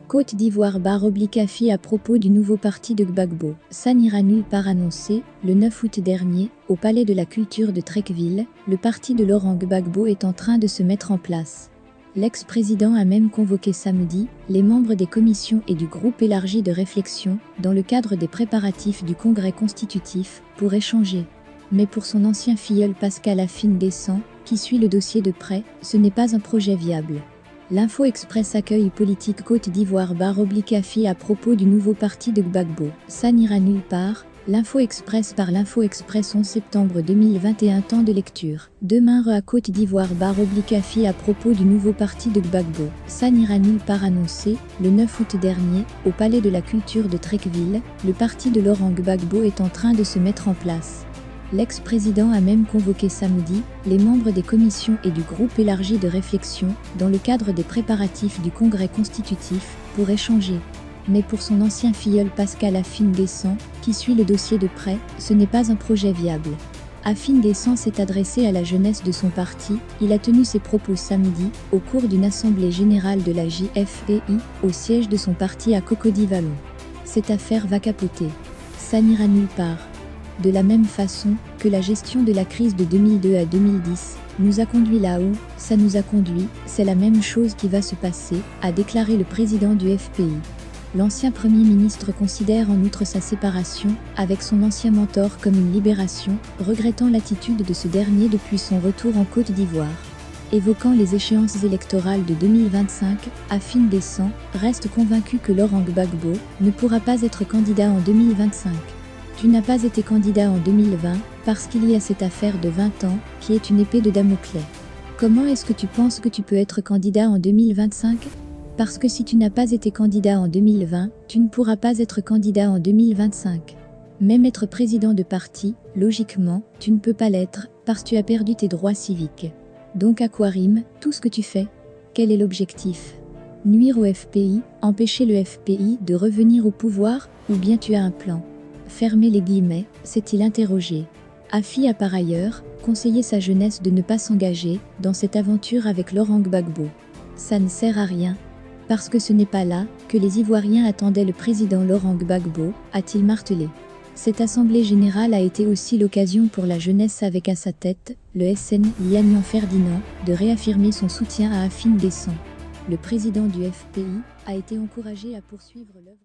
Côte d'Ivoire /Afi à propos du nouveau parti de Gbagbo. Ça n'ira nulle part annoncé, le 9 août dernier, au Palais de la Culture de Treichville, le parti de Laurent Gbagbo est en train de se mettre en place. L'ex-président a même convoqué samedi les membres des commissions et du groupe élargi de réflexion, dans le cadre des préparatifs du congrès constitutif, pour échanger. Mais pour son ancien filleul Pascal Afine-Descamps, qui suit le dossier de près, ce n'est pas un projet viable. L'Info Express accueille politique Côte d'Ivoire /Afi à propos du nouveau parti de Gbagbo. Ça n'ira nulle part. L'Info Express par l'Info Express 11 septembre 2021. Temps de lecture. Demain à Côte d'Ivoire /Afi à propos du nouveau parti de Gbagbo. Ça n'ira nulle part annoncé, le 9 août dernier, au Palais de la Culture de Treichville, le parti de Laurent Gbagbo est en train de se mettre en place. L'ex-président a même convoqué samedi les membres des commissions et du groupe élargi de réflexion, dans le cadre des préparatifs du congrès constitutif, pour échanger. Mais pour son ancien filleul Pascal Afine-Descamps, qui suit le dossier de près, ce n'est pas un projet viable. Afine-Descamps s'est adressé à la jeunesse de son parti, il a tenu ses propos samedi, au cours d'une assemblée générale de la JFDI, au siège de son parti à Cocody-Vallon. Cette affaire va capoter. Ça n'ira nulle part. De la même façon que la gestion de la crise de 2002 à 2010 nous a conduit là où ça nous a conduit, c'est la même chose qui va se passer, a déclaré le président du FPI. L'ancien Premier ministre considère en outre sa séparation avec son ancien mentor comme une libération, regrettant l'attitude de ce dernier depuis son retour en Côte d'Ivoire. Évoquant les échéances électorales de 2025, Afine-Descamps reste convaincu que Laurent Gbagbo ne pourra pas être candidat en 2025. Tu n'as pas été candidat en 2020 parce qu'il y a cette affaire de 20 ans qui est une épée de Damoclès. Comment est-ce que tu penses que tu peux être candidat en 2025 ? Parce que si tu n'as pas été candidat en 2020, tu ne pourras pas être candidat en 2025. Même être président de parti, logiquement, tu ne peux pas l'être parce que tu as perdu tes droits civiques. Donc à quoi rime tout ce que tu fais ? Quel est l'objectif ? Nuire au FPI, empêcher le FPI de revenir au pouvoir, ou bien tu as un plan ? Fermez les guillemets, s'est-il interrogé. Afi a par ailleurs conseillé sa jeunesse de ne pas s'engager dans cette aventure avec Laurent Gbagbo. Ça ne sert à rien. Parce que ce n'est pas là que les Ivoiriens attendaient le président Laurent Gbagbo, a-t-il martelé. Cette assemblée générale a été aussi l'occasion pour la jeunesse avec à sa tête, le SN Lianian Ferdinand, de réaffirmer son soutien à Afine-Descamps. Le président du FPI a été encouragé à poursuivre l'œuvre